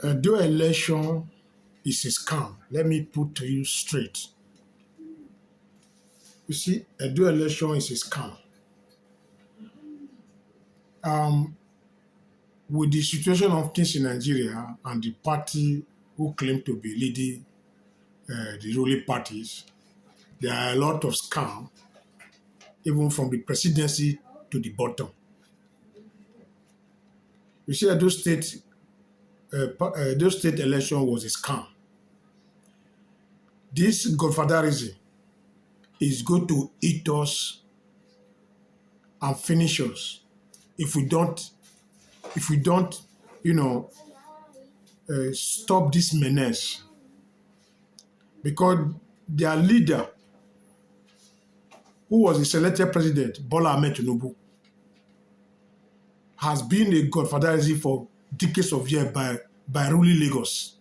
Though election is a scam, let me put to you straight. You see, a dual election is a scam. Um, with the situation of things in Nigeria and the party who claim to be leading the ruling parties, there are a lot of scam, even from the presidency to the bottom. You see, those state election was a scam. This Godfatherism is going to eat us and finish us if we don't, if we don't, you know, stop this menace. Because their leader, who was the selected president, Bola Ahmed Tinubu, has been a godfatherism for decades of years by ruling Lagos.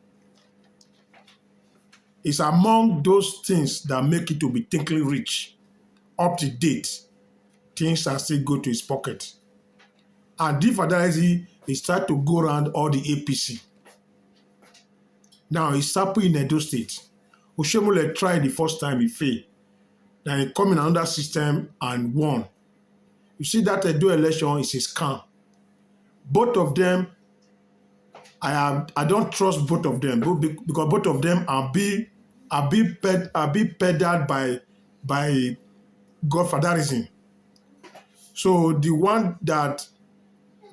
It's among those things that make it to be tinkling rich. Up to date, things are still go to his pocket. And this fatherism is trying to go around all the APC. Now, it's happening in Edo State. Oshomole tried the first time, he failed. Then he come in another system and won. You see that Edo election is a scam. Both of them, I don't trust both of them because both of them are being peddled by godfatherism. So the one that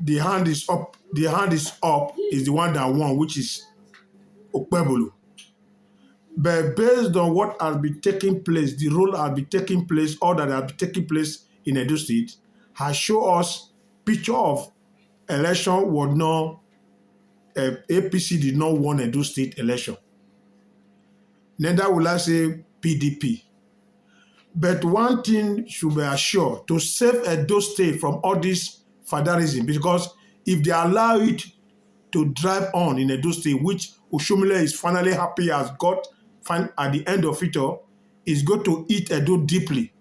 the hand is up is the one that won, which is Okpebolo. But based on what has been taking place, the role has been taking place, all that has been taking place in Edo State, has shown us picture of election was not, APC did not win Edo State election. Neither will I say PDP. But one thing should be assured, to save Edo State from all this fatherism, because if they allow it to drive on in Edo State, which Oshomole is finally happy has got at the end of it all, is going to eat Edo deeply.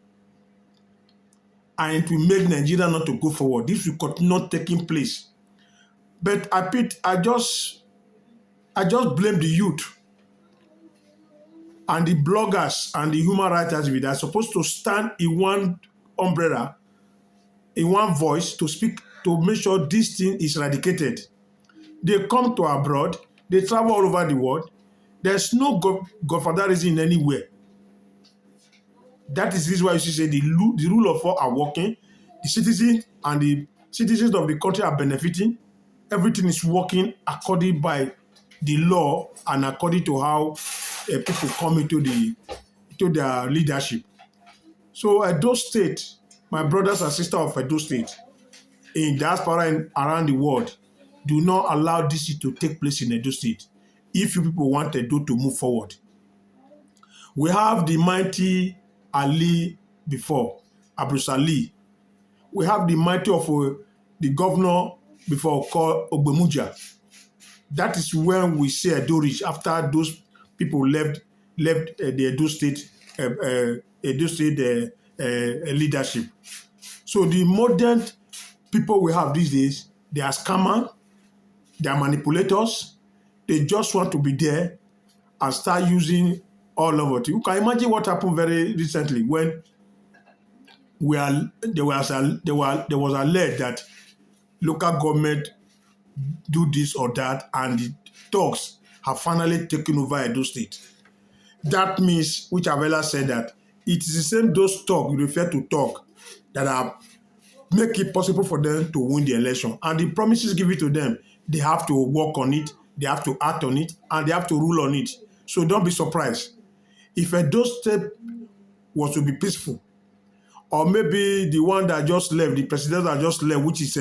And it will make Nigeria not to go forward. This will continue taking place. But I just blame the youth and the bloggers and the human rights activists that are supposed to stand in one umbrella, in one voice to speak, to make sure this thing is eradicated. They come to abroad, they travel all over the world. There's no godfatherism anywhere. That is why you see say the rule of law are working, the citizens and the citizens of the country are benefiting. Everything is working according by the law and according to how people come into their leadership. So Edo State, my brothers and sisters of Edo State, in diaspora and around the world, do not allow this to take place in Edo State if you people want Edo to move forward. We have the mighty Ali before, Abrus Ali. We have the mighty of the governor before called Ogbemuja. That is when we say Edo Rich after those people left the Edo State leadership. So the modern people we have these days, they are scammers, they are manipulators. They just want to be there and start using all over it. You can imagine what happened very recently when there was alleged that local government do this or that, and the thugs have finally taken over Edo State. That means, which Avella said, that it is the same those thugs you refer to talk that are make it possible for them to win the election. And the promises given to them, they have to work on it, they have to act on it, and they have to rule on it. So don't be surprised. If Edo State was to be peaceful, or maybe the one that just left, the president that just left, which is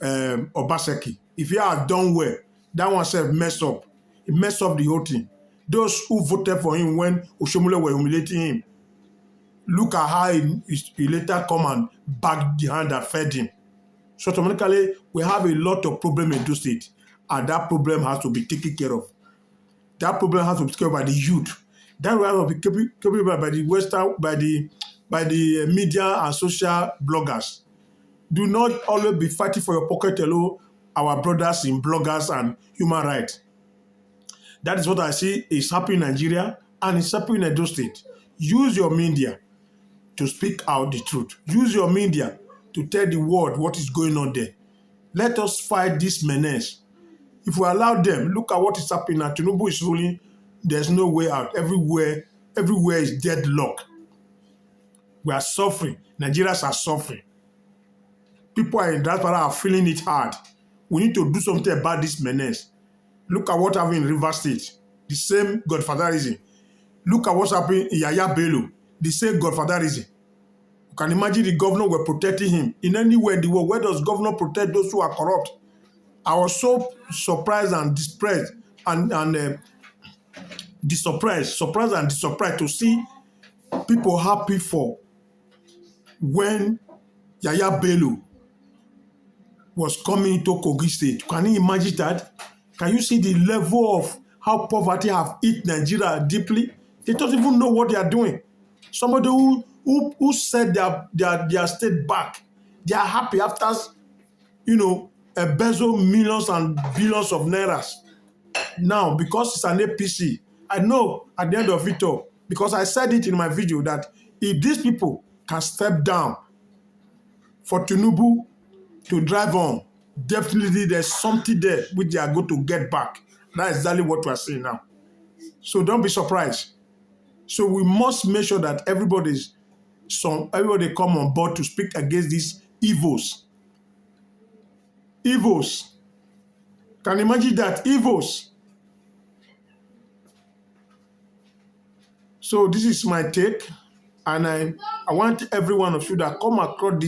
Obaseki, if he had done well, that one self messed up. He messed up the whole thing. Those who voted for him when Oshomole were humiliating him, look at how he later come and back the hand that fed him. So automatically, we have a lot of problem in Edo State, and that problem has to be taken care of. That problem has to be taken care of by the youth. That will have to be taken care of by the media and social bloggers. Do not always be fighting for your pocket alone our brothers in bloggers and human rights. That is what I see is happening in Nigeria and it's happening in Edo State. Use your media to speak out the truth. Use your media to tell the world what is going on there. Let us fight this menace. If we allow them, look at what is happening now. Tinubu is ruling. There's no way out. Everywhere is deadlock. We are suffering. Nigerians are suffering. People in diaspora are feeling it hard. We need to do something about this menace. Look at what happened in Rivers State. The same Godfatherism. Look at what's happening in Yaya Bello. The same Godfatherism. You can imagine the governor were protecting him. In anywhere in the world, where does governor protect those who are corrupt? I was so surprised and surprised to see people happy for when Yaya Bello was coming to Kogi State. Can you imagine that? Can you see the level of how poverty have hit Nigeria deeply? They don't even know what they are doing. Somebody who set their state back, they are happy after, embezzle millions and billions of nairas. Now, because it's an APC, I know at the end of it all, because I said it in my video that if these people can step down for Tinubu to drive on, definitely there's something there which they are going to get back. That's exactly what we are seeing now. So don't be surprised. So we must make sure that everybody come on board to speak against these evils. Evils. Can you imagine that? Evils. So this is my take, and I want every one of you that come across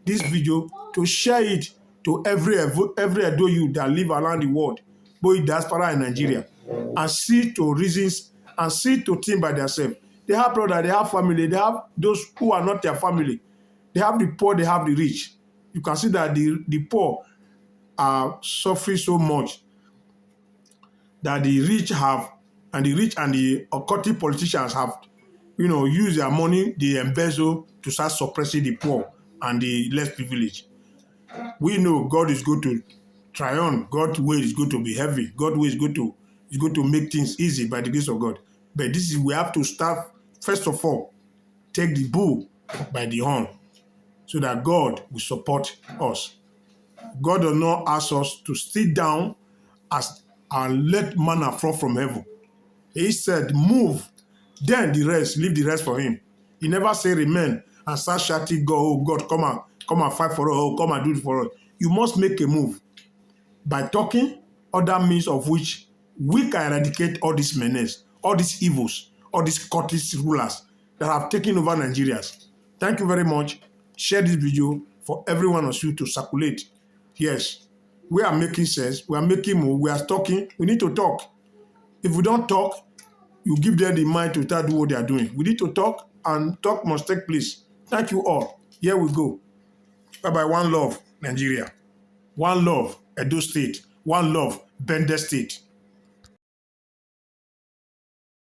this video, to share it to every Edo youth that live around the world, both diaspora and Nigeria, and see to reasons and see to think by themselves. They have brothers, they have family, they have those who are not their family. They have the poor, they have the rich. You can see that the poor are suffering so much that the rich and the occultic politicians have, used their money, they embezzle to start suppressing the poor and the less privileged. We know God is going to triumph. God's way is going to be heavy. God's way is going to make things easy by the grace of God. But we have to start, first of all, take the bull by the horn so that God will support us. God does not ask us to sit down and let manna fall from heaven. He said, move, then leave the rest for him. He never said remain and start shouting, God, oh God, come and fight for us, oh, come and do it for us. You must make a move. By talking, other means of which we can eradicate all these menace, all these evils, all these cultist rulers that have taken over Nigerians. Thank you very much. Share this video for every one of you to circulate. Yes, we are making sense. We are making move. We are talking. We need to talk. If we don't talk, you give them the mind to start do what they are doing. We need to talk, and talk must take place. Thank you all. Here we go. Bye-bye. One love, Nigeria. One love, Edo State. One love, Bender State.